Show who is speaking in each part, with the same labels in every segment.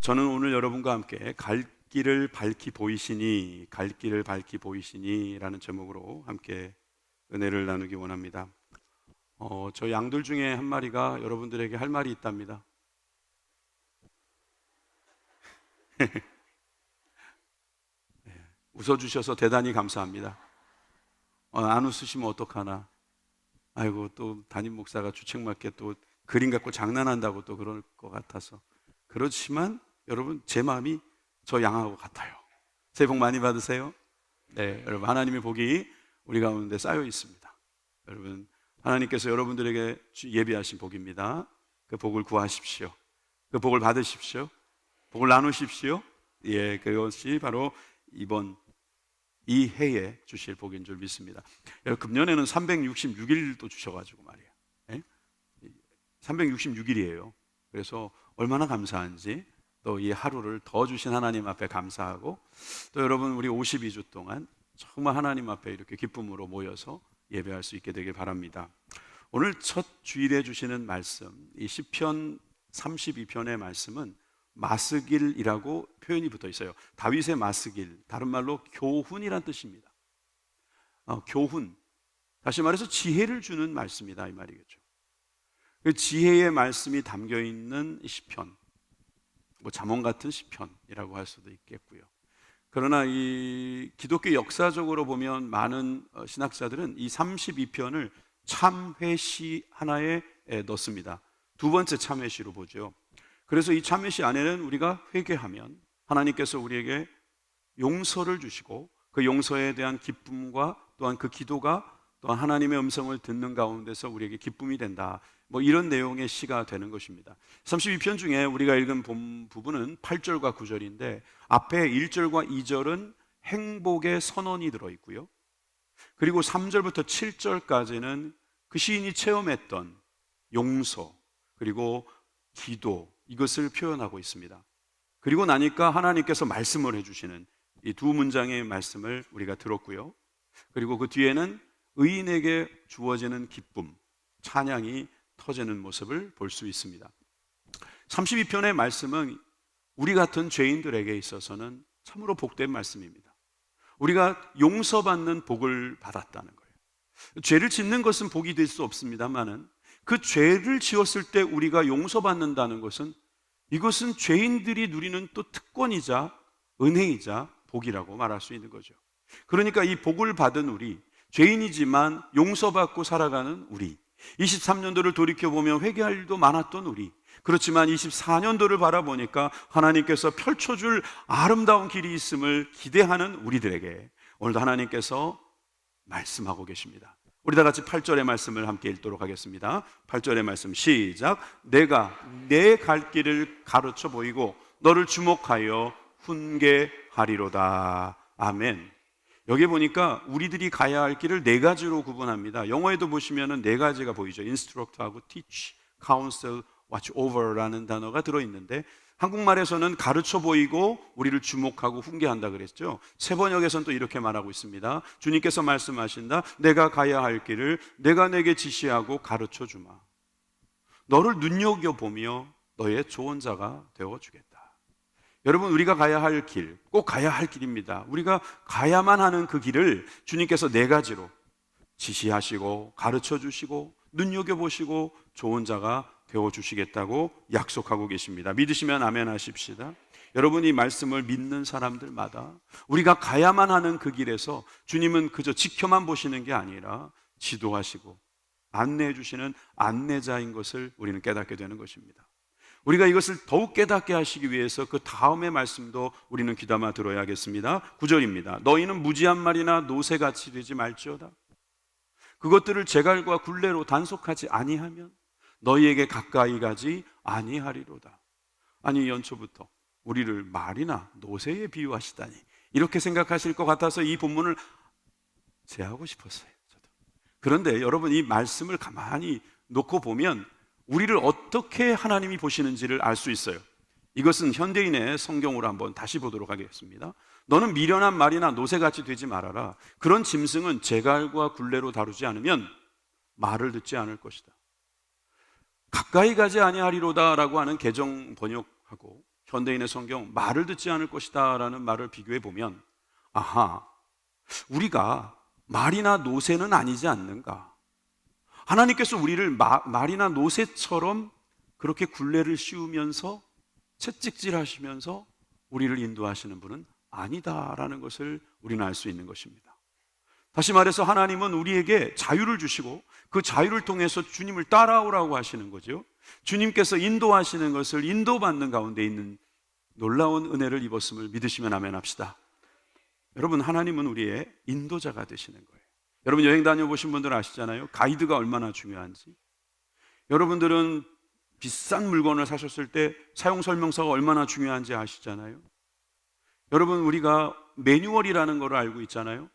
Speaker 1: 저는 오늘 여러분과 함께 갈 길을 밝히 보이시니, 갈 길을 밝히 보이시니 라는 제목으로 함께 은혜를 나누기 원합니다. 저 양들 중에 한 마리가 여러분들에게 할 말이 있답니다. 웃어주셔서 대단히 감사합니다. 안 웃으시면 어떡하나. 아이고, 또 담임 목사가 주책맞게 또 그림 갖고 장난한다고 또 그럴 것 같아서. 그렇지만 여러분, 제 마음이 저 양하고 같아요. 새해 복 많이 받으세요. 네, 여러분, 하나님의 복이 우리 가운데 쌓여 있습니다. 여러분, 하나님께서 여러분들에게 예비하신 복입니다. 그 복을 구하십시오. 그 복을 받으십시오. 복을 나누십시오. 예, 그것이 바로 이번 이 해에 주실 복인 줄 믿습니다. 금년에는 366일도 주셔가지고 말이에요. 예? 366일이에요. 그래서 얼마나 감사한지, 또 이 하루를 더 주신 하나님 앞에 감사하고, 또 여러분, 우리 52주 동안 정말 하나님 앞에 이렇게 기쁨으로 모여서 예배할 수 있게 되길 바랍니다. 오늘 첫 주일에 주시는 말씀, 이 시편 32편의 말씀은 마스길이라고 표현이 붙어 있어요. 다윗의 마스길, 다른 말로 교훈이란 뜻입니다. 교훈, 다시 말해서 지혜를 주는 말씀이다 이 말이겠죠. 그 지혜의 말씀이 담겨 있는 시편, 잠언 같은 시편이라고 할 수도 있겠고요. 그러나 이 기독교 역사적으로 보면 많은 신학자들은 이 32편을 참회시 하나에 넣습니다. 두 번째 참회시로 보죠. 그래서 이 참회시 안에는 우리가 회개하면 하나님께서 우리에게 용서를 주시고, 그 용서에 대한 기쁨과 또한 그 기도가 또한 하나님의 음성을 듣는 가운데서 우리에게 기쁨이 된다, 이런 내용의 시가 되는 것입니다. 32편 중에 우리가 읽은 본 부분은 8절과 9절인데 앞에 1절과 2절은 행복의 선언이 들어있고요, 그리고 3절부터 7절까지는 그 시인이 체험했던 용서 그리고 기도, 이것을 표현하고 있습니다. 그리고 나니까 하나님께서 말씀을 해주시는 이 두 문장의 말씀을 우리가 들었고요, 그리고 그 뒤에는 의인에게 주어지는 기쁨, 찬양이 터지는 모습을 볼 수 있습니다. 32편의 말씀은 우리 같은 죄인들에게 있어서는 참으로 복된 말씀입니다. 우리가 용서받는 복을 받았다는 거예요. 죄를 짓는 것은 복이 될 수 없습니다만은 그 죄를 지었을 때 우리가 용서받는다는 것은, 이것은 죄인들이 누리는 또 특권이자 은혜이자 복이라고 말할 수 있는 거죠. 그러니까 이 복을 받은 우리, 죄인이지만 용서받고 살아가는 우리, 23년도를 돌이켜보면 회개할 일도 많았던 우리, 그렇지만 24년도를 바라보니까 하나님께서 펼쳐줄 아름다운 길이 있음을 기대하는 우리들에게 오늘도 하나님께서 말씀하고 계십니다. 우리 다 같이 8절의 말씀을 함께 읽도록 하겠습니다. 8절의 말씀 시작. 내가 내 갈 길을 가르쳐 보이고 너를 주목하여 훈계하리로다. 아멘. 여기 보니까 우리들이 가야 할 길을 네 가지로 구분합니다. 영어에도 보시면은 네 가지가 보이죠. instruct하고 teach, counsel, watch over라는 단어가 들어있는데, 한국말에서는 가르쳐 보이고 우리를 주목하고 훈계한다 그랬죠. 세번역에서는 또 이렇게 말하고 있습니다. 주님께서 말씀하신다. 내가 가야 할 길을 내가 내게 지시하고 가르쳐 주마. 너를 눈여겨보며 너의 조언자가 되어주겠다. 여러분, 우리가 가야 할 길, 꼭 가야 할 길입니다. 우리가 가야만 하는 그 길을 주님께서 네 가지로 지시하시고 가르쳐 주시고 눈여겨보시고 좋은 자가 되어주시겠다고 약속하고 계십니다. 믿으시면 아멘 하십시다. 여러분이 말씀을 믿는 사람들마다 우리가 가야만 하는 그 길에서 주님은 그저 지켜만 보시는 게 아니라 지도하시고 안내해 주시는 안내자인 것을 우리는 깨닫게 되는 것입니다. 우리가 이것을 더욱 깨닫게 하시기 위해서 그 다음의 말씀도 우리는 귀담아 들어야겠습니다. 9절입니다. 너희는 무지한 말이나 노새같이 되지 말지어다. 그것들을 제갈과 굴레로 단속하지 아니하면 너희에게 가까이 가지 아니하리로다. 아니, 연초부터 우리를 말이나 노새에 비유하시다니, 이렇게 생각하실 것 같아서 이 본문을 제하고 싶었어요. 저도. 그런데 여러분, 이 말씀을 가만히 놓고 보면 우리를 어떻게 하나님이 보시는지를 알 수 있어요. 이것은 현대인의 성경으로 한번 다시 보도록 하겠습니다. 너는 미련한 말이나 노새같이 되지 말아라. 그런 짐승은 제갈과 굴레로 다루지 않으면 말을 듣지 않을 것이다. 가까이 가지 아니하리로다라고 하는 개정 번역하고 현대인의 성경 말을 듣지 않을 것이다라는 말을 비교해 보면, 아하, 우리가 말이나 노새는 아니지 않는가? 하나님께서 우리를 말이나 노새처럼 그렇게 굴레를 씌우면서 채찍질하시면서 우리를 인도하시는 분은 아니다라는 것을 우리는 알 수 있는 것입니다. 다시 말해서 하나님은 우리에게 자유를 주시고 그 자유를 통해서 주님을 따라오라고 하시는 거죠. 주님께서 인도하시는 것을 인도받는 가운데 있는 놀라운 은혜를 입었음을 믿으시면 아멘 합시다. 여러분, 하나님은 우리의 인도자가 되시는 거예요. 여러분, 여행 다녀보신 분들 아시잖아요. 가이드가 얼마나 중요한지. 여러분들은 비싼 물건을 사셨을 때 사용 설명서가 얼마나 중요한지 아시잖아요. 여러분, 우리가 매뉴얼이라는 걸 알고 있잖아요.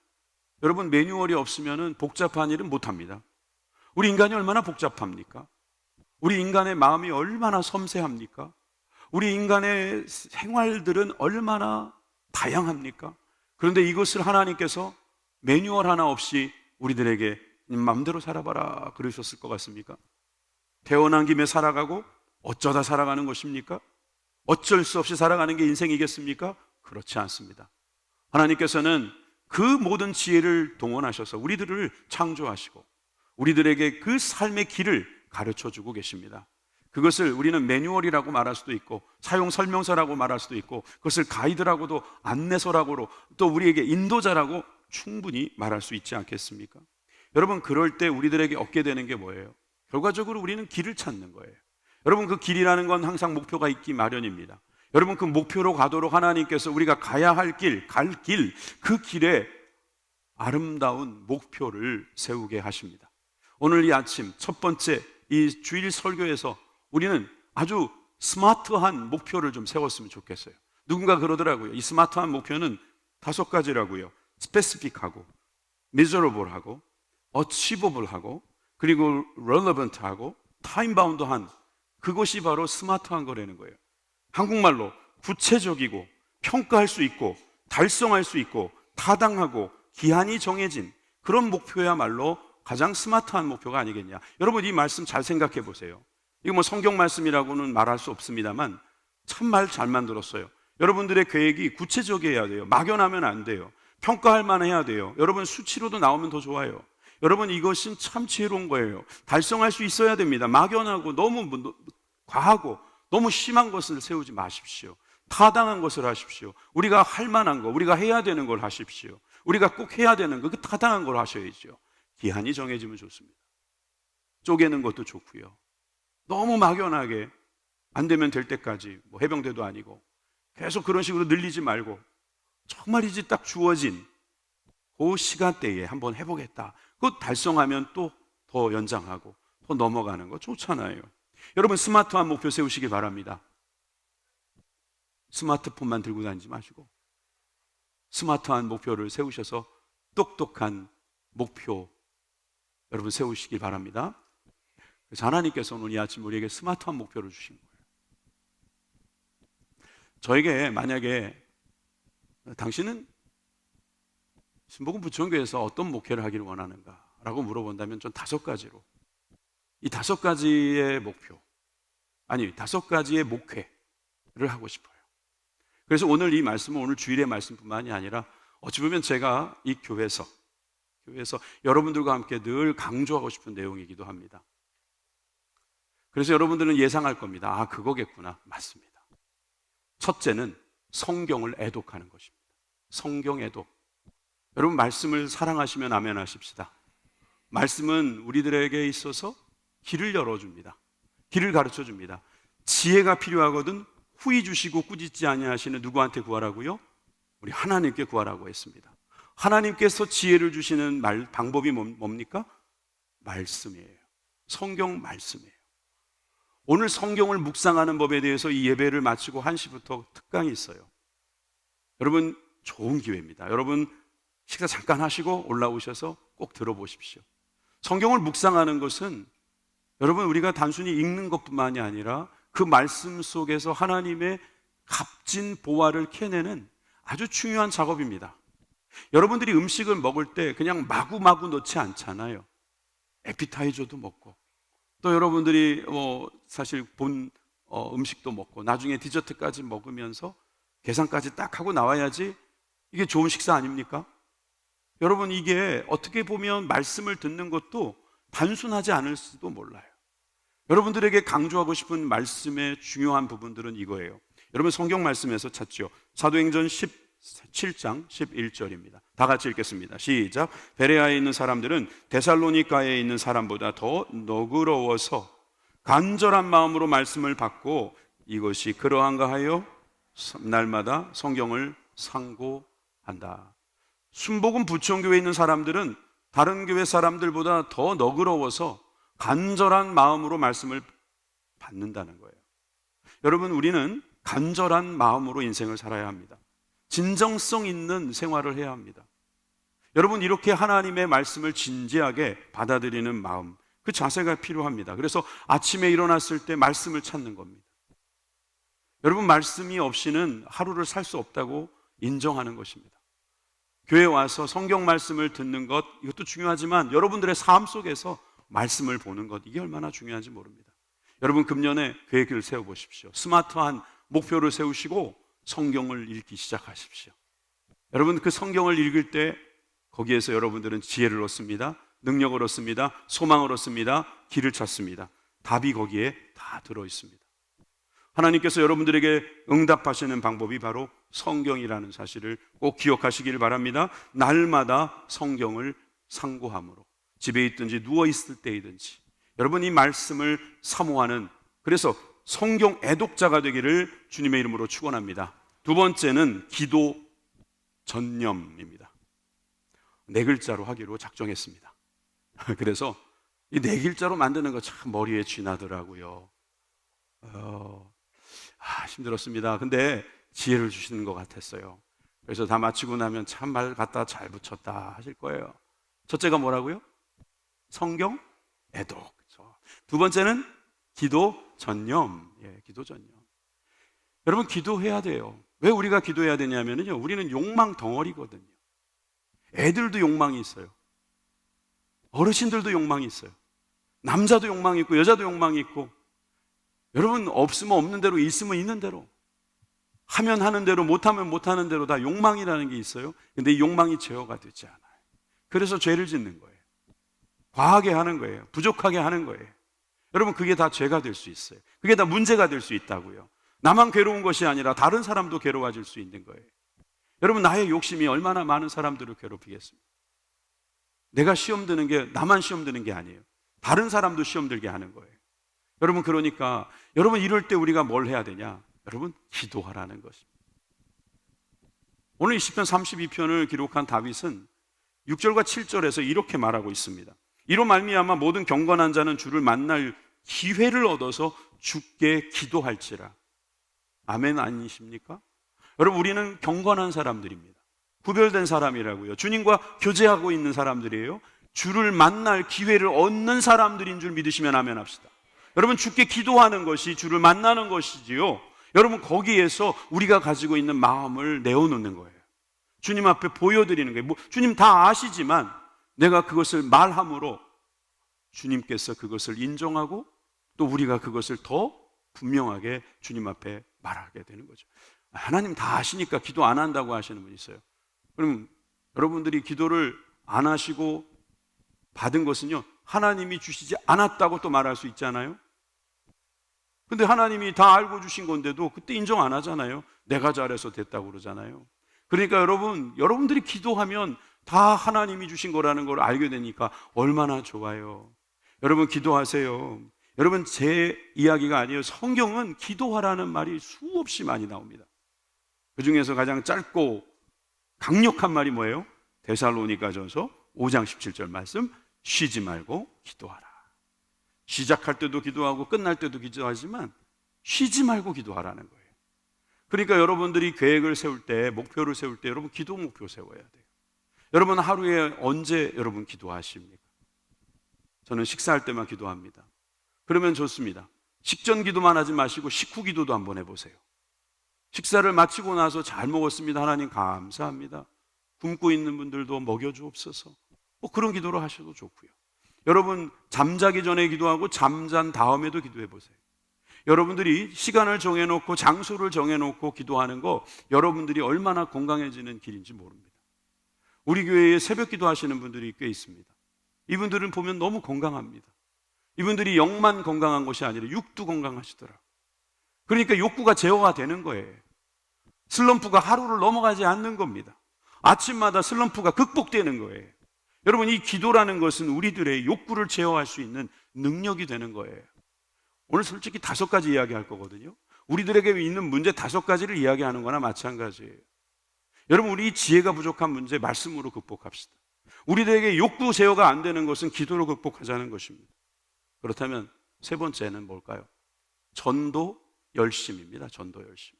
Speaker 1: 여러분, 매뉴얼이 없으면 복잡한 일은 못합니다. 우리 인간이 얼마나 복잡합니까? 우리 인간의 마음이 얼마나 섬세합니까? 우리 인간의 생활들은 얼마나 다양합니까? 그런데 이것을 하나님께서 매뉴얼 하나 없이 우리들에게 마음대로 살아봐라 그러셨을 것 같습니까? 태어난 김에 살아가고 어쩌다 살아가는 것입니까? 어쩔 수 없이 살아가는 게 인생이겠습니까? 그렇지 않습니다. 하나님께서는 그 모든 지혜를 동원하셔서 우리들을 창조하시고 우리들에게 그 삶의 길을 가르쳐주고 계십니다. 그것을 우리는 매뉴얼이라고 말할 수도 있고 사용 설명서라고 말할 수도 있고 그것을 가이드라고도 안내서라고 또 우리에게 인도자라고 충분히 말할 수 있지 않겠습니까? 여러분, 그럴 때 우리들에게 얻게 되는 게 뭐예요? 결과적으로 우리는 길을 찾는 거예요. 여러분, 그 길이라는 건 항상 목표가 있기 마련입니다. 여러분, 그 목표로 가도록 하나님께서 우리가 가야 할 길, 갈 길, 그 길에 아름다운 목표를 세우게 하십니다. 오늘 이 아침 첫 번째 이 주일 설교에서 우리는 아주 스마트한 목표를 좀 세웠으면 좋겠어요. 누군가 그러더라고요. 이 스마트한 목표는 5가지라고요. 스페시픽하고, 미저러블하고, 어치버블하고, 그리고 relevant하고, 타임바운드한, 그것이 바로 스마트한 거라는 거예요. 한국말로 구체적이고 평가할 수 있고 달성할 수 있고 타당하고 기한이 정해진 그런 목표야말로 가장 스마트한 목표가 아니겠냐. 여러분, 이 말씀 잘 생각해 보세요. 이거 뭐 성경 말씀이라고는 말할 수 없습니다만 참 말 잘 만들었어요. 여러분들의 계획이 구체적이어야 돼요. 막연하면 안 돼요. 평가할 만해야 돼요. 여러분, 수치로도 나오면 더 좋아요. 여러분, 이것은 참 지혜로운 거예요. 달성할 수 있어야 됩니다. 막연하고 너무 과하고 너무 심한 것을 세우지 마십시오. 타당한 것을 하십시오. 우리가 할 만한 거, 우리가 해야 되는 걸 하십시오. 우리가 꼭 해야 되는 거, 그 타당한 걸 하셔야죠. 기한이 정해지면 좋습니다. 쪼개는 것도 좋고요. 너무 막연하게 안 되면 될 때까지 뭐 해병대도 아니고 계속 그런 식으로 늘리지 말고 정말이지 딱 주어진 그 시간대에 한번 해보겠다. 그거 달성하면 또 더 연장하고 더 넘어가는 거 좋잖아요. 여러분, 스마트한 목표 세우시기 바랍니다. 스마트폰만 들고 다니지 마시고 스마트한 목표를 세우셔서 똑똑한 목표 여러분 세우시기 바랍니다. 그래서 하나님께서 오늘 이 아침 우리에게 스마트한 목표를 주신 거예요. 저에게 만약에 당신은 신복음 부천교회에서 어떤 목회를 하기를 원하는가 라고 물어본다면 전 5가지로 이 5가지의 목표, 아니 5가지의 목회를 하고 싶어요. 그래서 오늘 이 말씀은 오늘 주일의 말씀뿐만이 아니라 어찌 보면 제가 이 교회에서 여러분들과 함께 늘 강조하고 싶은 내용이기도 합니다. 그래서 여러분들은 예상할 겁니다. 아, 그거겠구나. 맞습니다. 첫째는 성경을 애독하는 것입니다. 성경 애독. 여러분, 말씀을 사랑하시면 아멘 하십시다. 말씀은 우리들에게 있어서 길을 열어줍니다. 길을 가르쳐줍니다. 지혜가 필요하거든 후히 주시고 꾸짖지 아니하시는 누구한테 구하라고요? 우리 하나님께 구하라고 했습니다. 하나님께서 지혜를 주시는 방법이 뭡니까? 말씀이에요. 성경 말씀이에요. 오늘 성경을 묵상하는 법에 대해서 이 예배를 마치고 1시부터 특강이 있어요. 여러분, 좋은 기회입니다. 여러분, 식사 잠깐 하시고 올라오셔서 꼭 들어보십시오. 성경을 묵상하는 것은 여러분, 우리가 단순히 읽는 것뿐만이 아니라 그 말씀 속에서 하나님의 값진 보화를 캐내는 아주 중요한 작업입니다. 여러분들이 음식을 먹을 때 그냥 마구마구 넣지 않잖아요. 에피타이저도 먹고 또 여러분들이 사실 본 음식도 먹고 나중에 디저트까지 먹으면서 계산까지 딱 하고 나와야지 이게 좋은 식사 아닙니까? 여러분, 이게 어떻게 보면 말씀을 듣는 것도 단순하지 않을 수도 몰라요. 여러분들에게 강조하고 싶은 말씀의 중요한 부분들은 이거예요. 여러분, 성경 말씀에서 찾죠. 사도행전 17장 11절입니다. 다 같이 읽겠습니다. 시작. 베레아에 있는 사람들은 데살로니가에 있는 사람보다 더 너그러워서 간절한 마음으로 말씀을 받고 이것이 그러한가 하여 날마다 성경을 상고한다. 순복음 부천교회에 있는 사람들은 다른 교회 사람들보다 더 너그러워서 간절한 마음으로 말씀을 받는다는 거예요. 여러분, 우리는 간절한 마음으로 인생을 살아야 합니다. 진정성 있는 생활을 해야 합니다. 여러분, 이렇게 하나님의 말씀을 진지하게 받아들이는 마음, 그 자세가 필요합니다. 그래서 아침에 일어났을 때 말씀을 찾는 겁니다. 여러분, 말씀이 없이는 하루를 살 수 없다고 인정하는 것입니다. 교회에 와서 성경 말씀을 듣는 것, 이것도 중요하지만 여러분들의 삶 속에서 말씀을 보는 것, 이게 얼마나 중요한지 모릅니다. 여러분, 금년에 계획을 세워보십시오. 스마트한 목표를 세우시고 성경을 읽기 시작하십시오. 여러분, 그 성경을 읽을 때 거기에서 여러분들은 지혜를 얻습니다. 능력을 얻습니다. 소망을 얻습니다. 길을 찾습니다. 답이 거기에 다 들어있습니다. 하나님께서 여러분들에게 응답하시는 방법이 바로 성경이라는 사실을 꼭 기억하시길 바랍니다. 날마다 성경을 상고함으로, 집에 있든지 누워있을 때이든지 여러분, 이 말씀을 사모하는, 그래서 성경 애독자가 되기를 주님의 이름으로 축원합니다. 두 번째는 기도 전념입니다. 4글자로 하기로 작정했습니다. 그래서 이 4글자로 만드는 거 참 머리에 쥐나더라고요. 힘들었습니다. 근데 지혜를 주시는 것 같았어요. 그래서 다 마치고 나면 참 말 갖다 잘 붙였다 하실 거예요. 첫째가 뭐라고요? 성경 애독. 그렇죠. 두 번째는 기도 전념. 기도 전념. 여러분, 기도해야 돼요. 왜 우리가 기도해야 되냐면요, 우리는 욕망 덩어리거든요. 애들도 욕망이 있어요. 어르신들도 욕망이 있어요. 남자도 욕망이 있고 여자도 욕망이 있고, 여러분, 없으면 없는 대로, 있으면 있는 대로, 하면 하는 대로, 못하면 못하는 대로 다 욕망이라는 게 있어요. 근데 이 욕망이 제어가 되지 않아요. 그래서 죄를 짓는 거예요. 과하게 하는 거예요. 부족하게 하는 거예요. 여러분, 그게 다 죄가 될 수 있어요. 그게 다 문제가 될 수 있다고요. 나만 괴로운 것이 아니라 다른 사람도 괴로워질 수 있는 거예요. 여러분, 나의 욕심이 얼마나 많은 사람들을 괴롭히겠습니까? 내가 시험 드는 게 나만 시험 드는 게 아니에요. 다른 사람도 시험 들게 하는 거예요. 여러분, 그러니까 여러분, 이럴 때 우리가 뭘 해야 되냐? 여러분, 기도하라는 것입니다. 오늘 20편 32편을 기록한 다윗은 6절과 7절에서 이렇게 말하고 있습니다. 이로 말미암아 모든 경건한 자는 주를 만날 기회를 얻어서 주께 기도할지라. 아멘 아니십니까? 여러분, 우리는 경건한 사람들입니다. 구별된 사람이라고요. 주님과 교제하고 있는 사람들이에요. 주를 만날 기회를 얻는 사람들인 줄 믿으시면 아멘 합시다. 여러분, 주께 기도하는 것이 주를 만나는 것이지요. 여러분, 거기에서 우리가 가지고 있는 마음을 내어놓는 거예요. 주님 앞에 보여드리는 거예요. 주님 다 아시지만 내가 그것을 말함으로 주님께서 그것을 인정하고 또 우리가 그것을 더 분명하게 주님 앞에 말하게 되는 거죠. 하나님 다 아시니까 기도 안 한다고 하시는 분 있어요. 그럼 여러분들이 기도를 안 하시고 받은 것은요, 하나님이 주시지 않았다고 또 말할 수 있잖아요. 근데 하나님이 다 알고 주신 건데도 그때 인정 안 하잖아요. 내가 잘해서 됐다고 그러잖아요. 그러니까 여러분들이 기도하면 다 하나님이 주신 거라는 걸 알게 되니까 얼마나 좋아요. 여러분, 기도하세요. 여러분, 제 이야기가 아니에요. 성경은 기도하라는 말이 수없이 많이 나옵니다. 그 중에서 가장 짧고 강력한 말이 뭐예요? 데살로니가전서 5장 17절 말씀, 쉬지 말고 기도하라. 시작할 때도 기도하고 끝날 때도 기도하지만 쉬지 말고 기도하라는 거예요. 그러니까 여러분들이 계획을 세울 때, 목표를 세울 때 여러분 기도 목표 세워야 돼요. 여러분, 하루에 언제 여러분 기도하십니까? 저는 식사할 때만 기도합니다. 그러면 좋습니다. 식전 기도만 하지 마시고 식후 기도도 한번 해보세요. 식사를 마치고 나서 잘 먹었습니다. 하나님 감사합니다. 굶고 있는 분들도 먹여주옵소서. 그런 기도를 하셔도 좋고요. 여러분 잠자기 전에 기도하고 잠잔 다음에도 기도해 보세요. 여러분들이 시간을 정해놓고 장소를 정해놓고 기도하는 거 여러분들이 얼마나 건강해지는 길인지 모릅니다. 우리 교회에 새벽 기도하시는 분들이 꽤 있습니다. 이분들은 보면 너무 건강합니다. 이분들이 영만 건강한 것이 아니라 육도 건강하시더라고요. 그러니까 욕구가 제어가 되는 거예요. 슬럼프가 하루를 넘어가지 않는 겁니다. 아침마다 슬럼프가 극복되는 거예요. 여러분, 이 기도라는 것은 우리들의 욕구를 제어할 수 있는 능력이 되는 거예요. 오늘 솔직히 5가지 이야기할 거거든요. 우리들에게 있는 문제 5가지를 이야기하는 거나 마찬가지예요. 여러분, 우리 지혜가 부족한 문제 말씀으로 극복합시다. 우리들에게 욕구 제어가 안 되는 것은 기도로 극복하자는 것입니다. 그렇다면 3번째는 뭘까요? 전도 열심입니다. 전도 열심.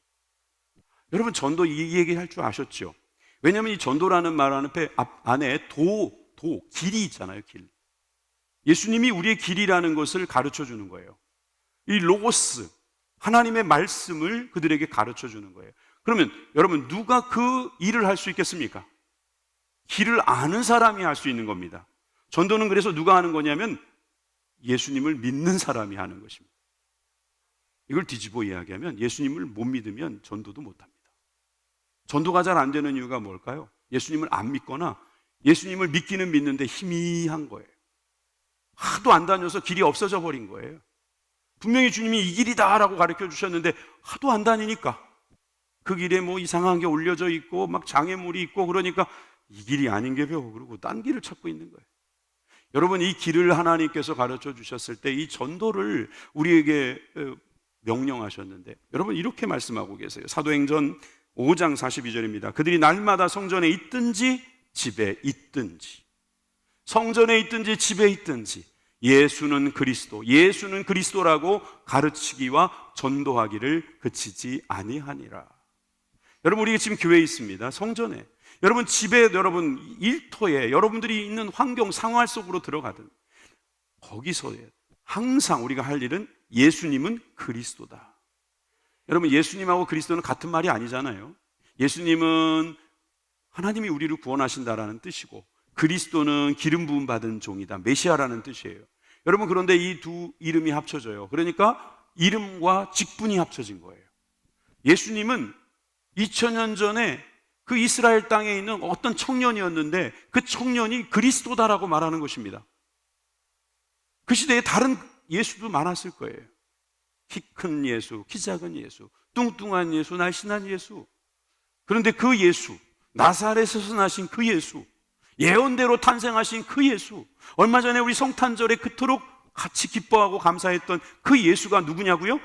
Speaker 1: 여러분, 전도 이 얘기 할 줄 아셨죠? 왜냐하면 이 전도라는 말 안에 길이 있잖아요. 길. 예수님이 우리의 길이라는 것을 가르쳐 주는 거예요. 이 로고스, 하나님의 말씀을 그들에게 가르쳐 주는 거예요. 그러면 여러분, 누가 그 일을 할 수 있겠습니까? 길을 아는 사람이 할 수 있는 겁니다. 전도는 그래서 누가 하는 거냐면 예수님을 믿는 사람이 하는 것입니다. 이걸 뒤집어 이야기하면 예수님을 못 믿으면 전도도 못 합니다. 전도가 잘 안 되는 이유가 뭘까요? 예수님을 안 믿거나 예수님을 믿기는 믿는데 희미한 거예요. 하도 안 다녀서 길이 없어져 버린 거예요. 분명히 주님이 이 길이다라고 가르쳐 주셨는데 하도 안 다니니까 그 길에 뭐 이상한 게 올려져 있고 막 장애물이 있고 그러니까 이 길이 아닌 게 벼 그러고 딴 길을 찾고 있는 거예요. 여러분, 이 길을 하나님께서 가르쳐 주셨을 때 이 전도를 우리에게 명령하셨는데 여러분 이렇게 말씀하고 계세요. 사도행전 5장 42절입니다. 그들이 날마다 성전에 있든지 집에 있든지, 성전에 있든지 집에 있든지 예수는 그리스도라고 가르치기와 전도하기를 그치지 아니하니라. 여러분, 우리 지금 교회에 있습니다. 성전에, 여러분 집에, 여러분 일터에, 여러분들이 있는 환경 상황 속으로 들어가든 거기서 항상 우리가 할 일은 예수님은 그리스도다. 여러분, 예수님하고 그리스도는 같은 말이 아니잖아요. 예수님은 하나님이 우리를 구원하신다라는 뜻이고 그리스도는 기름 부음 받은 종이다, 메시아라는 뜻이에요. 여러분, 그런데 이 두 이름이 합쳐져요. 그러니까 이름과 직분이 합쳐진 거예요. 예수님은 2000년 전에 그 이스라엘 땅에 있는 어떤 청년이었는데 그 청년이 그리스도다라고 말하는 것입니다. 그 시대에 다른 예수도 많았을 거예요. 키 큰 예수, 키 작은 예수, 뚱뚱한 예수, 날씬한 예수. 그런데 그 예수, 나사렛에서 나신 그 예수, 예언대로 탄생하신 그 예수, 얼마 전에 우리 성탄절에 그토록 같이 기뻐하고 감사했던 그 예수가 누구냐고요?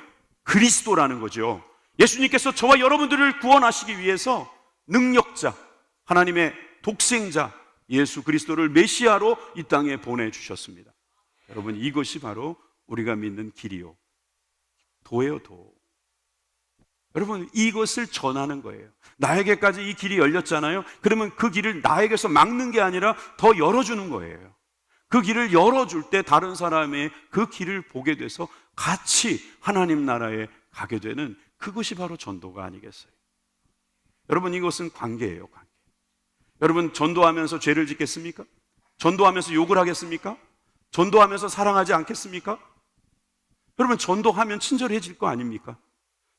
Speaker 1: 그리스도라는 거죠. 예수님께서 저와 여러분들을 구원하시기 위해서 능력자, 하나님의 독생자 예수 그리스도를 메시아로 이 땅에 보내주셨습니다. 여러분, 이것이 바로 우리가 믿는 길이요, 도예요, 도. 여러분, 이것을 전하는 거예요. 나에게까지 이 길이 열렸잖아요. 그러면 그 길을 나에게서 막는 게 아니라 더 열어주는 거예요. 그 길을 열어줄 때 다른 사람의 그 길을 보게 돼서 같이 하나님 나라에 가게 되는, 그것이 바로 전도가 아니겠어요? 여러분, 이것은 관계예요, 관계. 여러분, 전도하면서 죄를 짓겠습니까? 전도하면서 욕을 하겠습니까? 전도하면서 사랑하지 않겠습니까? 여러분, 전도하면 친절해질 거 아닙니까?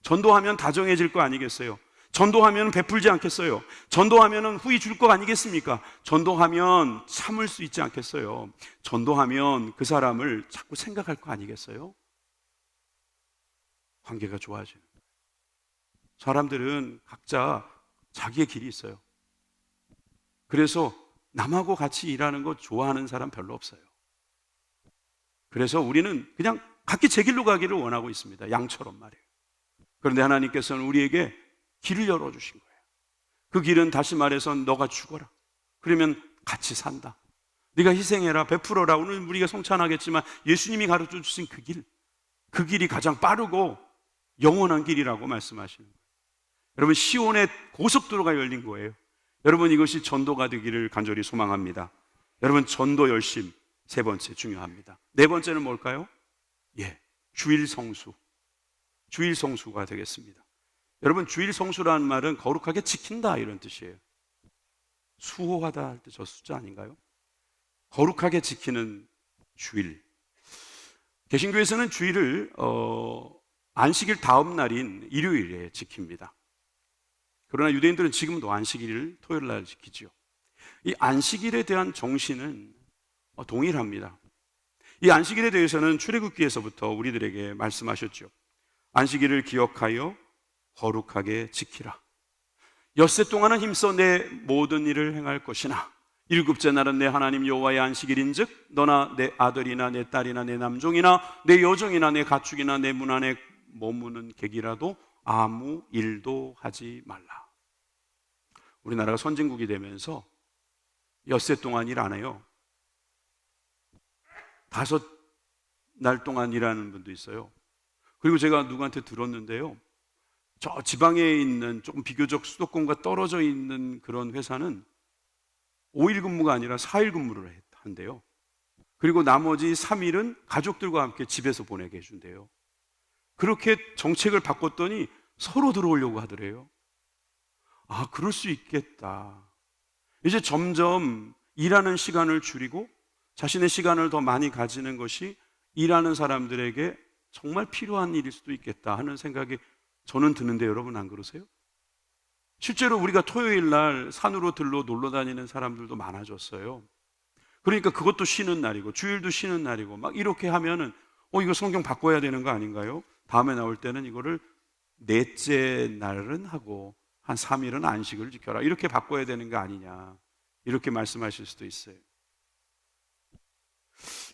Speaker 1: 전도하면 다정해질 거 아니겠어요? 전도하면 베풀지 않겠어요? 전도하면 후히 줄 거 아니겠습니까? 전도하면 참을 수 있지 않겠어요? 전도하면 그 사람을 자꾸 생각할 거 아니겠어요? 관계가 좋아지는 거예요. 사람들은 각자 자기의 길이 있어요. 그래서 남하고 같이 일하는 거 좋아하는 사람 별로 없어요. 그래서 우리는 그냥 각기 제 길로 가기를 원하고 있습니다. 양처럼 말이에요. 그런데 하나님께서는 우리에게 길을 열어주신 거예요. 그 길은 다시 말해서 너가 죽어라, 그러면 같이 산다. 네가 희생해라, 베풀어라. 오늘 우리가 성찬하겠지만 예수님이 가르쳐 주신 그 길이 가장 빠르고 영원한 길이라고 말씀하시는 거예요. 여러분, 시온의 고속도로가 열린 거예요. 여러분, 이것이 전도가 되기를 간절히 소망합니다. 여러분, 전도 열심 3번째 중요합니다. 4번째는 뭘까요? 주일 성수. 주일 성수가 되겠습니다. 여러분, 주일 성수라는 말은 거룩하게 지킨다 이런 뜻이에요. 수호하다 할 때 저 숫자 아닌가요? 거룩하게 지키는 주일. 개신교에서는 주일을 안식일 다음 날인 일요일에 지킵니다. 그러나 유대인들은 지금도 안식일을 토요일 날 지키지요. 이 안식일에 대한 정신은 동일합니다. 이 안식일에 대해서는 출애굽기에서부터 우리들에게 말씀하셨죠. 안식일을 기억하여 거룩하게 지키라. 엿새 동안은 힘써 내 모든 일을 행할 것이나 일곱째 날은 내 하나님 여호와의 안식일인즉 너나 내 아들이나 내 딸이나 내 남종이나 내 여종이나 내 가축이나 내 문 안에 머무는 객이라도 아무 일도 하지 말라. 우리나라가 선진국이 되면서 엿새 동안 일 안 해요. 5날 동안 일하는 분도 있어요. 그리고 제가 누구한테 들었는데요, 저 지방에 있는 조금 비교적 수도권과 떨어져 있는 그런 회사는 5일 근무가 아니라 4일 근무를 한대요. 그리고 나머지 3일은 가족들과 함께 집에서 보내게 해준대요. 그렇게 정책을 바꿨더니 서로 들어오려고 하더래요. 아, 그럴 수 있겠다. 이제 점점 일하는 시간을 줄이고 자신의 시간을 더 많이 가지는 것이 일하는 사람들에게 정말 필요한 일일 수도 있겠다 하는 생각이 저는 드는데 여러분 안 그러세요? 실제로 우리가 토요일 날 산으로 들러 놀러 다니는 사람들도 많아졌어요. 그러니까 그것도 쉬는 날이고 주일도 쉬는 날이고 막 이렇게 하면은 이거 성경 바꿔야 되는 거 아닌가요? 다음에 나올 때는 이거를 넷째 날은 하고 한 3일은 안식을 지켜라 이렇게 바꿔야 되는 거 아니냐 이렇게 말씀하실 수도 있어요.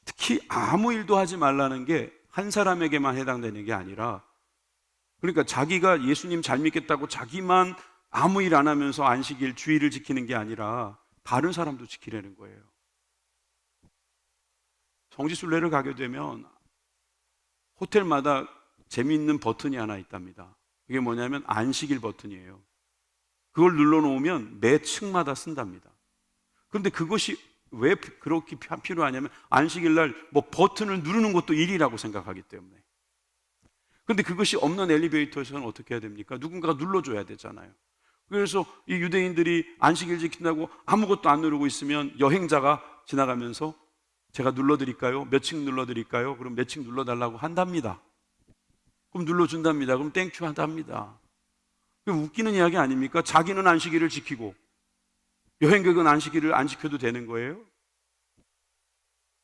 Speaker 1: 특히 아무 일도 하지 말라는 게 한 사람에게만 해당되는 게 아니라, 그러니까 자기가 예수님 잘 믿겠다고 자기만 아무 일 안 하면서 안식일 주일을 지키는 게 아니라 다른 사람도 지키려는 거예요. 성지순례를 가게 되면 호텔마다 재미있는 버튼이 하나 있답니다. 그게 뭐냐면 안식일 버튼이에요. 그걸 눌러놓으면 매 층마다 쓴답니다. 그런데 그것이 왜 그렇게 필요하냐면 안식일 날 뭐 버튼을 누르는 것도 일이라고 생각하기 때문에. 그런데 그것이 없는 엘리베이터에서는 어떻게 해야 됩니까? 누군가가 눌러줘야 되잖아요. 그래서 이 유대인들이 안식일 지킨다고 아무것도 안 누르고 있으면 여행자가 지나가면서 제가 눌러드릴까요? 몇 층 눌러드릴까요? 그럼 몇 층 눌러달라고 한답니다. 그럼 눌러준답니다. 그럼 땡큐 한답니다. 웃기는 이야기 아닙니까? 자기는 안식일을 지키고 여행객은 안식일을 안 지켜도 되는 거예요?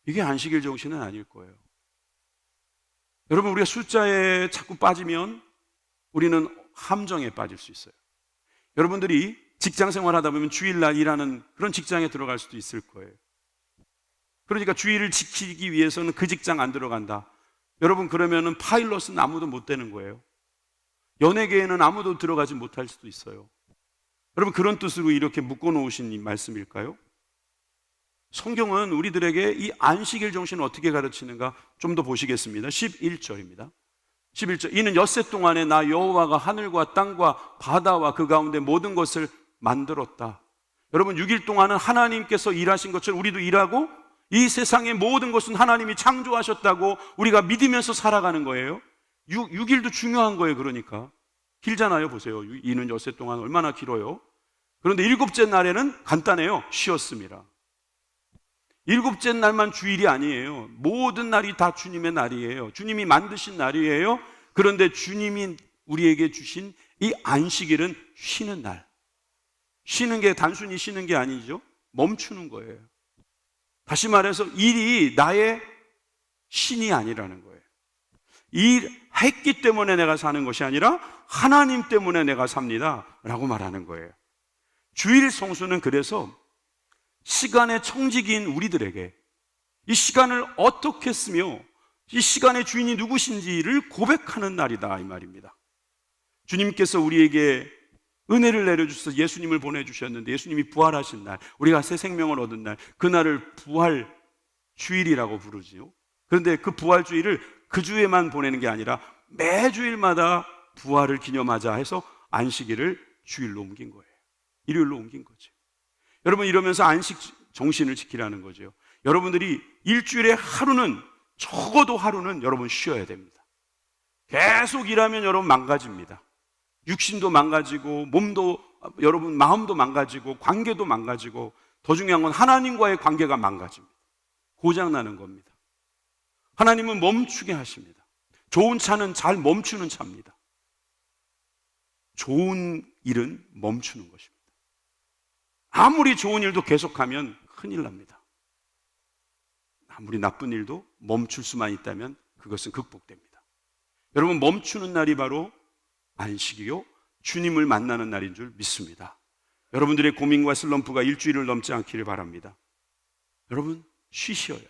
Speaker 1: 이게 안식일 정신은 아닐 거예요. 여러분, 우리가 숫자에 자꾸 빠지면 우리는 함정에 빠질 수 있어요. 여러분들이 직장 생활하다 보면 주일날 일하는 그런 직장에 들어갈 수도 있을 거예요. 그러니까 주일을 지키기 위해서는 그 직장 안 들어간다. 여러분, 그러면은 파일럿은 아무도 못 되는 거예요. 연예계에는 아무도 들어가지 못할 수도 있어요. 여러분, 그런 뜻으로 이렇게 묶어놓으신 이 말씀일까요? 성경은 우리들에게 이 안식일 정신을 어떻게 가르치는가 좀 더 보시겠습니다. 11절입니다. 11절, 이는 엿새 동안에 나 여호와가 하늘과 땅과 바다와 그 가운데 모든 것을 만들었다. 여러분, 6일 동안은 하나님께서 일하신 것처럼 우리도 일하고 이 세상의 모든 것은 하나님이 창조하셨다고 우리가 믿으면서 살아가는 거예요. 6일도 중요한 거예요. 그러니까 길잖아요. 보세요. 이는 엿새 동안 얼마나 길어요. 그런데 7째 날에는 간단해요. 쉬었습니다. 7째 날만 주일이 아니에요. 모든 날이 다 주님의 날이에요. 주님이 만드신 날이에요. 그런데 주님이 우리에게 주신 이 안식일은 쉬는 날. 쉬는 게 단순히 쉬는 게 아니죠. 멈추는 거예요. 다시 말해서 일이 나의 신이 아니라는 거예요. 일했기 때문에 내가 사는 것이 아니라 하나님 때문에 내가 삽니다 라고 말하는 거예요. 주일 성수는 그래서 시간의 청지기인 우리들에게 이 시간을 어떻게 쓰며 이 시간의 주인이 누구신지를 고백하는 날이다 이 말입니다. 주님께서 우리에게 은혜를 내려주셔서 예수님을 보내주셨는데 예수님이 부활하신 날, 우리가 새 생명을 얻은 날, 그날을 부활 주일이라고 부르지요. 그런데 그 부활 주일을 그 주에만 보내는 게 아니라 매주일마다 부활을 기념하자 해서 안식일을 주일로 옮긴 거예요. 일요일로 옮긴 거죠. 여러분, 이러면서 안식 정신을 지키라는 거죠. 여러분들이 일주일에 하루는, 적어도 하루는 여러분 쉬어야 됩니다. 계속 일하면 여러분 망가집니다. 육신도 망가지고 몸도, 여러분 마음도 망가지고 관계도 망가지고 더 중요한 건 하나님과의 관계가 망가집니다. 고장나는 겁니다. 하나님은 멈추게 하십니다. 좋은 차는 잘 멈추는 차입니다. 좋은 일은 멈추는 것입니다. 아무리 좋은 일도 계속하면 큰일 납니다. 아무리 나쁜 일도 멈출 수만 있다면 그것은 극복됩니다. 여러분, 멈추는 날이 바로 안식이요, 주님을 만나는 날인 줄 믿습니다. 여러분들의 고민과 슬럼프가 일주일을 넘지 않기를 바랍니다. 여러분, 쉬셔야 돼요.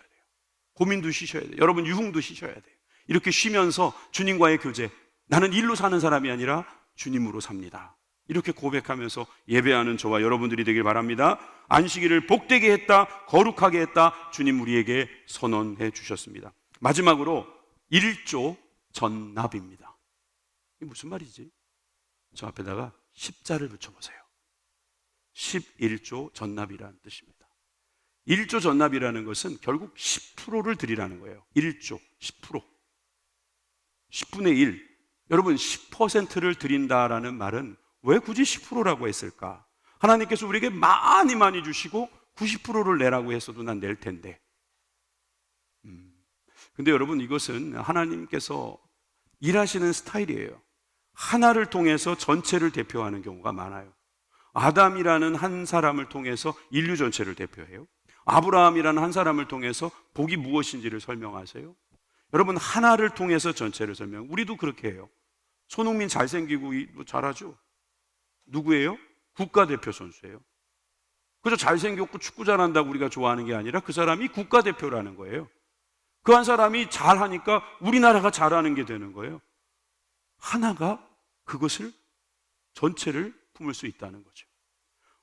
Speaker 1: 고민도 쉬셔야 돼요. 여러분, 유흥도 쉬셔야 돼요. 이렇게 쉬면서 주님과의 교제, 나는 일로 사는 사람이 아니라 주님으로 삽니다, 이렇게 고백하면서 예배하는 저와 여러분들이 되길 바랍니다. 안식일을 복되게 했다, 거룩하게 했다, 주님 우리에게 선언해 주셨습니다. 마지막으로 1조 전납입니다. 이게 무슨 말이지? 저 앞에다가 10자를 붙여보세요. 11조 전납이라는 뜻입니다. 1조 전납이라는 것은 결국 10%를 드리라는 거예요. 1조 10%, 10분의 1. 여러분, 10%를 드린다라는 말은 왜 굳이 10%라고 했을까? 하나님께서 우리에게 많이 많이 주시고 90%를 내라고 했어도 난 낼 텐데. 근데 여러분, 이것은 하나님께서 일하시는 스타일이에요. 하나를 통해서 전체를 대표하는 경우가 많아요. 아담이라는 한 사람을 통해서 인류 전체를 대표해요. 아브라함이라는 한 사람을 통해서 복이 무엇인지를 설명하세요. 여러분, 하나를 통해서 전체를 설명. 우리도 그렇게 해요. 손흥민 잘생기고 잘하죠? 누구예요? 국가대표 선수예요. 그저 잘생겼고 축구 잘한다고 우리가 좋아하는 게 아니라 그 사람이 국가대표라는 거예요. 그 한 사람이 잘하니까 우리나라가 잘하는 게 되는 거예요. 하나가 그것을, 전체를 품을 수 있다는 거죠.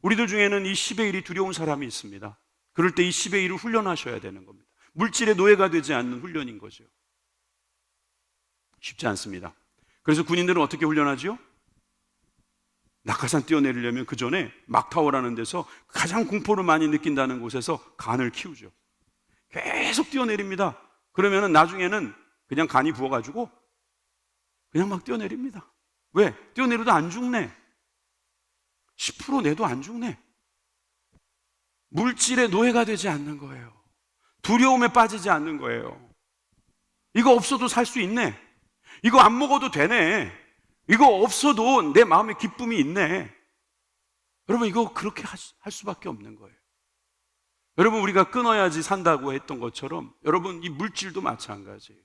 Speaker 1: 우리들 중에는 이 10의 1이 두려운 사람이 있습니다. 그럴 때 이 10의 1을 훈련하셔야 되는 겁니다. 물질의 노예가 되지 않는 훈련인 거죠. 쉽지 않습니다. 그래서 군인들은 어떻게 훈련하죠? 낙하산 뛰어내리려면 그 전에 막타워라는 데서 가장 공포를 많이 느낀다는 곳에서 간을 키우죠. 계속 뛰어내립니다. 그러면 나중에는 그냥 간이 부어가지고 그냥 막 뛰어내립니다. 왜? 뛰어내려도 안 죽네. 10% 내도 안 죽네. 물질의 노예가 되지 않는 거예요. 두려움에 빠지지 않는 거예요. 이거 없어도 살 수 있네. 이거 안 먹어도 되네. 이거 없어도 내 마음에 기쁨이 있네. 여러분, 이거 그렇게 할 수밖에 없는 거예요. 여러분, 우리가 끊어야지 산다고 했던 것처럼 여러분, 이 물질도 마찬가지예요.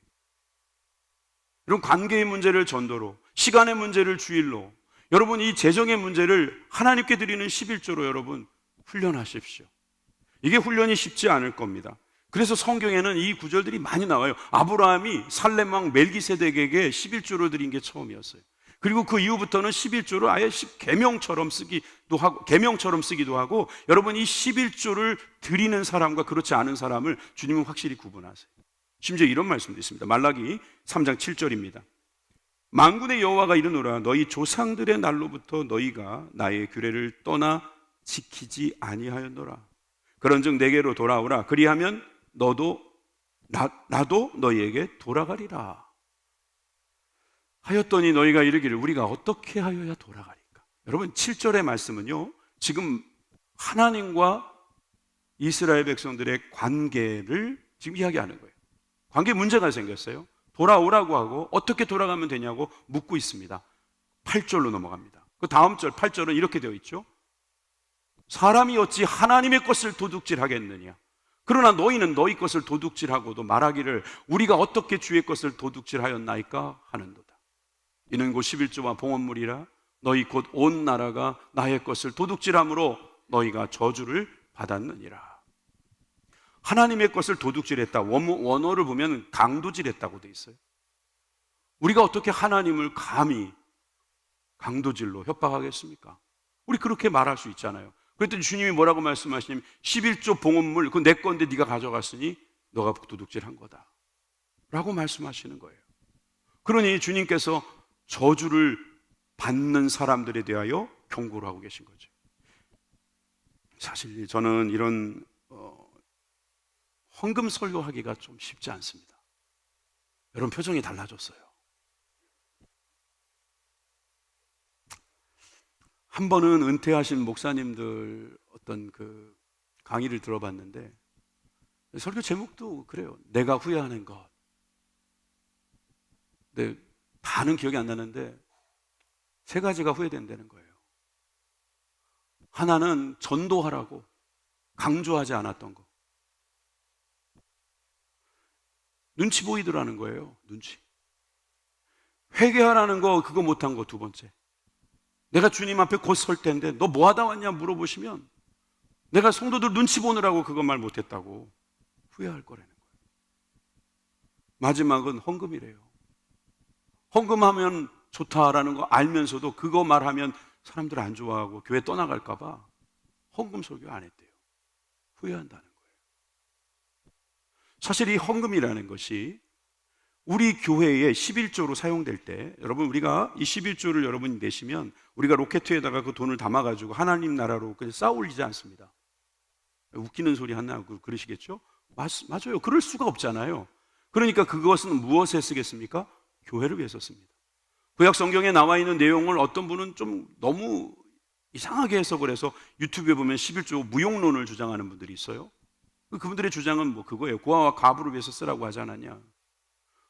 Speaker 1: 이런 관계의 문제를 전도로, 시간의 문제를 주일로, 여러분 이 재정의 문제를 하나님께 드리는 11조로 여러분 훈련하십시오. 이게 훈련이 쉽지 않을 겁니다. 그래서 성경에는 이 구절들이 많이 나와요. 아브라함이 살렘 왕 멜기세덱에게 11조를 드린 게 처음이었어요. 그리고 그 이후부터는 11조를 아예 계명처럼 쓰기도 하고, 여러분 이 11조를 드리는 사람과 그렇지 않은 사람을 주님은 확실히 구분하세요. 심지어 이런 말씀도 있습니다. 말라기 3장 7절입니다. 만군의 여호와가 이르노라, 너희 조상들의 날로부터 너희가 나의 규례를 떠나 지키지 아니하였노라. 그런즉 내게로 돌아오라. 그리하면 나도 너희에게 돌아가리라. 하였더니 너희가 이르기를 우리가 어떻게 하여야 돌아가리까? 여러분 7절의 말씀은요, 지금 하나님과 이스라엘 백성들의 관계를 지금 이야기하는 거예요. 관계 문제가 생겼어요. 돌아오라고 하고 어떻게 돌아가면 되냐고 묻고 있습니다. 8절로 넘어갑니다. 그 다음 절 8절은 이렇게 되어 있죠. 사람이 어찌 하나님의 것을 도둑질하겠느냐? 그러나 너희는 너희 것을 도둑질하고도 말하기를 우리가 어떻게 주의 것을 도둑질하였나이까 하는도다. 이는 곧 11조와 봉헌물이라. 너희 곧 온 나라가 나의 것을 도둑질함으로 너희가 저주를 받았느니라. 하나님의 것을 도둑질했다. 원어를 보면 강도질했다고 돼 있어요. 우리가 어떻게 하나님을 감히 강도질로 협박하겠습니까? 우리 그렇게 말할 수 있잖아요. 그랬더니 주님이 뭐라고 말씀하시냐면 11조 봉헌물 그거 내 건데 네가 가져갔으니 너가 도둑질한 거다 라고 말씀하시는 거예요. 그러니 주님께서 저주를 받는 사람들에 대하여 경고를 하고 계신 거죠. 사실 저는 이런 헌금 설교하기가 좀 쉽지 않습니다. 여러분 표정이 달라졌어요. 한 번은 은퇴하신 목사님들 어떤 그 강의를 들어봤는데 설교 제목도 그래요. 내가 후회하는 것, 근데 다는 기억이 안 나는데 세 가지가 후회된다는 거예요. 하나는 전도하라고 강조하지 않았던 거. 눈치 보이더라는 거예요. 눈치. 회개하라는 거 그거 못한 거 두 번째. 내가 주님 앞에 곧 설 텐데 너 뭐 하다 왔냐 물어보시면 내가 성도들 눈치 보느라고 그거 말 못했다고 후회할 거라는 거예요. 마지막은 헌금이래요. 헌금하면 좋다라는 거 알면서도 그거 말하면 사람들 안 좋아하고 교회 떠나갈까 봐 헌금 설교 안 했대요. 후회한다는 거예요. 사실 이 헌금이라는 것이 우리 교회에 11조로 사용될 때, 여러분 우리가 이 11조를 여러분이 내시면 우리가 로켓에다가 그 돈을 담아가지고 하나님 나라로 그냥 쌓아 올리지 않습니다. 웃기는 소리 하나 그러시겠죠? 맞아요. 그럴 수가 없잖아요. 그러니까 그것은 무엇에 쓰겠습니까? 교회를 위해서 씁니다. 구약 성경에 나와 있는 내용을 어떤 분은 좀 너무 이상하게 해석을 해서 유튜브에 보면 11조 무용론을 주장하는 분들이 있어요. 그분들의 주장은 뭐 그거예요. 고아와 과부를 위해서 쓰라고 하지 않았냐.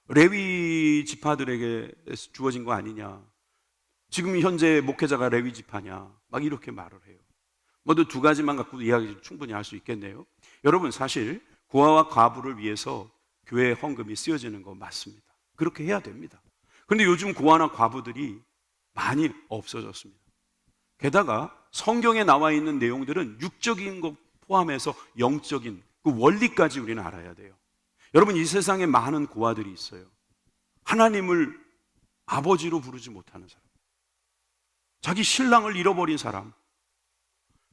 Speaker 1: 레위 지파들에게 주어진 거 아니냐. 지금 현재 목회자가 레위 지파냐. 막 이렇게 말을 해요. 모두 두 가지만 갖고 이야기 충분히 할 수 있겠네요. 여러분 사실 고아와 과부를 위해서 교회 헌금이 쓰여지는 거 맞습니다. 그렇게 해야 됩니다. 그런데 요즘 고아나 과부들이 많이 없어졌습니다. 게다가 성경에 나와 있는 내용들은 육적인 것 포함해서 영적인 그 원리까지 우리는 알아야 돼요. 여러분 이 세상에 많은 고아들이 있어요. 하나님을 아버지로 부르지 못하는 사람, 자기 신랑을 잃어버린 사람.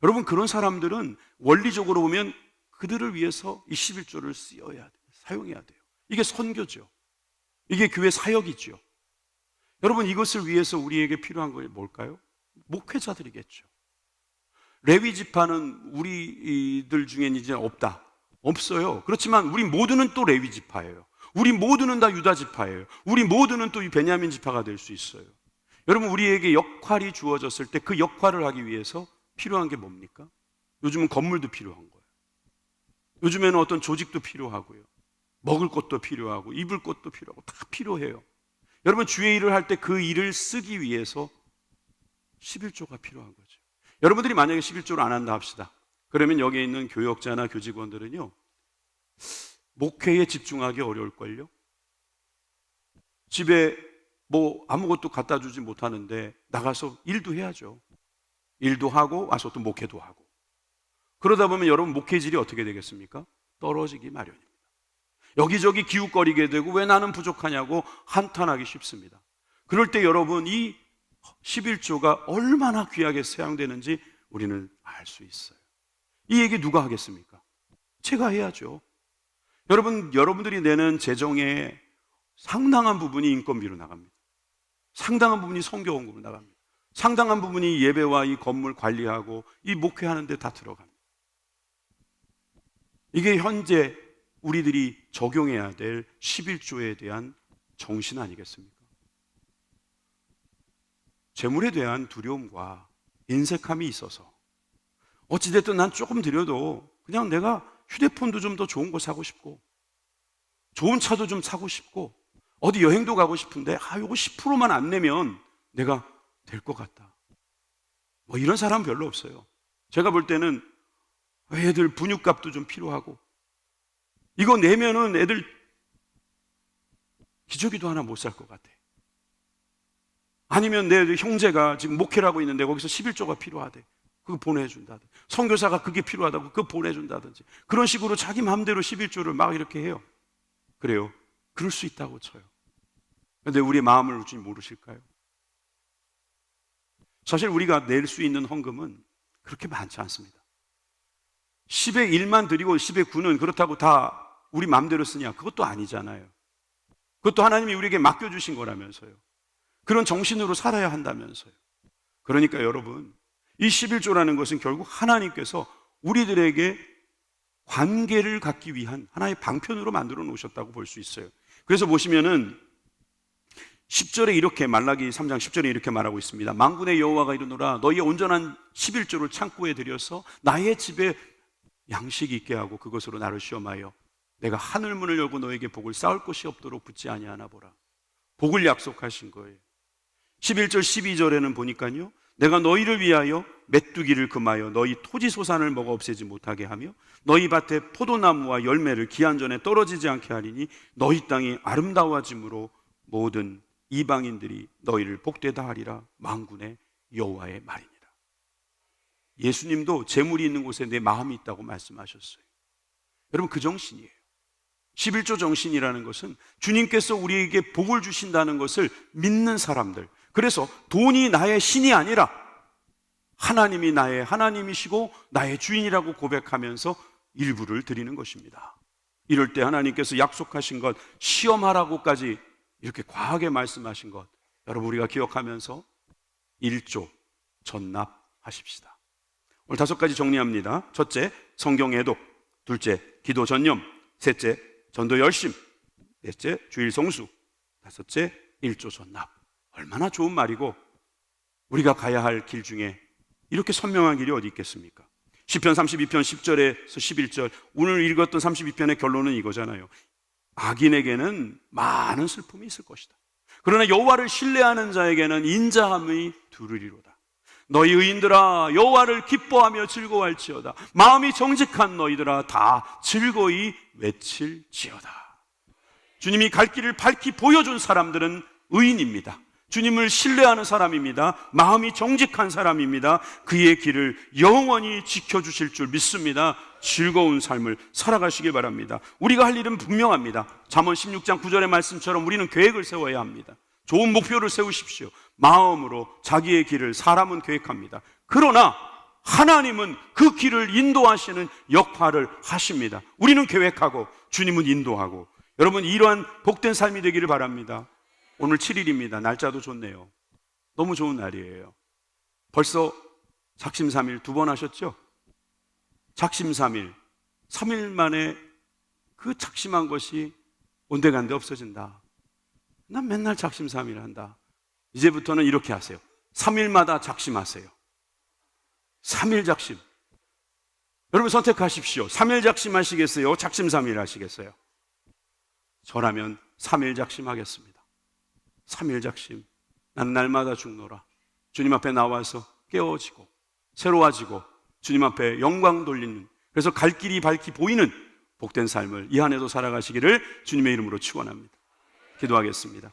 Speaker 1: 여러분 그런 사람들은 원리적으로 보면 그들을 위해서 이 11조를 쓰여야 돼요. 사용해야 돼요. 이게 선교죠. 이게 교회 사역이죠. 여러분 이것을 위해서 우리에게 필요한 건 뭘까요? 목회자들이겠죠. 레위 지파는 우리들 중엔 이제 없어요. 그렇지만 우리 모두는 또 레위 지파예요. 우리 모두는 다 유다 지파예요. 우리 모두는 또 베냐민 지파가 될 수 있어요. 여러분 우리에게 역할이 주어졌을 때 그 역할을 하기 위해서 필요한 게 뭡니까? 요즘은 건물도 필요한 거예요. 요즘에는 어떤 조직도 필요하고요. 먹을 것도 필요하고 입을 것도 필요하고 다 필요해요. 여러분 주의 일을 할 때 그 일을 쓰기 위해서 11조가 필요한 거죠. 여러분들이 만약에 11조를 안 한다 합시다. 그러면 여기에 있는 교역자나 교직원들은요 목회에 집중하기 어려울걸요. 집에 뭐 아무것도 갖다 주지 못하는데 나가서 일도 해야죠. 일도 하고 와서 또 목회도 하고. 그러다 보면 여러분 목회질이 어떻게 되겠습니까? 떨어지기 마련입니다. 여기저기 기웃거리게 되고 왜 나는 부족하냐고 한탄하기 쉽습니다. 그럴 때 여러분 이 11조가 얼마나 귀하게 사용되는지 우리는 알 수 있어요. 이 얘기 누가 하겠습니까? 제가 해야죠. 여러분들이 내는 재정의 상당한 부분이 인건비로 나갑니다. 상당한 부분이 선교원금으로 나갑니다. 상당한 부분이 예배와 이 건물 관리하고 이 목회하는 데 다 들어갑니다. 이게 현재 우리들이 적용해야 될 11조에 대한 정신 아니겠습니까? 재물에 대한 두려움과 인색함이 있어서 어찌됐든 난 조금 드려도 그냥 내가 휴대폰도 좀 더 좋은 거 사고 싶고 좋은 차도 좀 사고 싶고 어디 여행도 가고 싶은데 요거 10%만 안 내면 내가 될 것 같다. 뭐 이런 사람 별로 없어요. 제가 볼 때는 애들 분유값도 좀 필요하고 이거 내면은 애들 기저귀도 하나 못 살 것 같아. 아니면 내 형제가 지금 목회를 하고 있는데 거기서 11조가 필요하대. 그거 보내준다든지 선교사가 그게 필요하다고 그거 보내준다든지 그런 식으로 자기 마음대로 11조를 막 이렇게 해요. 그래요. 그럴 수 있다고 쳐요. 그런데 우리의 마음을 주님 모르실까요? 사실 우리가 낼 수 있는 헌금은 그렇게 많지 않습니다. 10의 1만 드리고 10의 9는 그렇다고 다 우리 마음대로 쓰냐? 그것도 아니잖아요. 그것도 하나님이 우리에게 맡겨주신 거라면서요. 그런 정신으로 살아야 한다면서요. 그러니까 여러분 이 11조라는 것은 결국 하나님께서 우리들에게 관계를 갖기 위한 하나의 방편으로 만들어 놓으셨다고 볼 수 있어요. 그래서 보시면은 10절에 이렇게 말라기 3장 10절에 이렇게 말하고 있습니다. 만군의 여호와가 이르노라 너희의 온전한 11조를 창고에 들여서 나의 집에 양식이 있게 하고 그것으로 나를 시험하여 내가 하늘문을 열고 너에게 복을 쌓을 곳이 없도록 붙지 아니하나 보라. 복을 약속하신 거예요. 11절 12절에는 보니까요, 내가 너희를 위하여 메뚜기를 금하여 너희 토지 소산을 먹어 없애지 못하게 하며 너희 밭에 포도나무와 열매를 기한 전에 떨어지지 않게 하리니 너희 땅이 아름다워짐으로 모든 이방인들이 너희를 복되다 하리라. 만군의 여호와의 말이니라. 예수님도 재물이 있는 곳에 내 마음이 있다고 말씀하셨어요. 여러분, 그 정신이에요. 11조 정신이라는 것은 주님께서 우리에게 복을 주신다는 것을 믿는 사람들, 그래서 돈이 나의 신이 아니라 하나님이 나의 하나님이시고 나의 주인이라고 고백하면서 일부를 드리는 것입니다. 이럴 때 하나님께서 약속하신 것, 시험하라고까지 이렇게 과하게 말씀하신 것, 여러분 우리가 기억하면서 1조 전납하십시다. 오늘 5가지 정리합니다. 첫째, 성경 애독. 둘째, 기도 전념. 셋째, 전도 열심. 넷째, 주일 성수. 다섯째, 1조 전납. 얼마나 좋은 말이고 우리가 가야 할 길 중에 이렇게 선명한 길이 어디 있겠습니까? 시편 32편 10절에서 11절, 오늘 읽었던 32편의 결론은 이거잖아요. 악인에게는 많은 슬픔이 있을 것이다. 그러나 여호와를 신뢰하는 자에게는 인자함이 두르리로다. 너희 의인들아, 여호와를 기뻐하며 즐거워할지어다. 마음이 정직한 너희들아, 다 즐거이 외칠지어다. 주님이 갈 길을 밝히 보여준 사람들은 의인입니다. 주님을 신뢰하는 사람입니다. 마음이 정직한 사람입니다. 그의 길을 영원히 지켜주실 줄 믿습니다. 즐거운 삶을 살아가시길 바랍니다. 우리가 할 일은 분명합니다. 잠언 16장 9절의 말씀처럼 우리는 계획을 세워야 합니다. 좋은 목표를 세우십시오. 마음으로 자기의 길을 사람은 계획합니다. 그러나 하나님은 그 길을 인도하시는 역할을 하십니다. 우리는 계획하고 주님은 인도하고, 여러분 이러한 복된 삶이 되기를 바랍니다. 오늘 7일입니다. 날짜도 좋네요. 너무 좋은 날이에요. 벌써 작심삼일 2번 하셨죠? 작심삼일, 3일 만에 그 작심한 것이 온데간데 없어진다. 난 맨날 작심삼일 한다. 이제부터는 이렇게 하세요. 3일마다 작심하세요. 3일 작심. 여러분 선택하십시오. 3일 작심하시겠어요? 작심삼일 하시겠어요? 저라면 3일 작심하겠습니다. 3일 작심. 난 날마다 죽노라. 주님 앞에 나와서 깨어지고 새로워지고 주님 앞에 영광 돌리는, 그래서 갈 길이 밝히 보이는 복된 삶을 이 한 해도 살아가시기를 주님의 이름으로 축원합니다. 기도하겠습니다.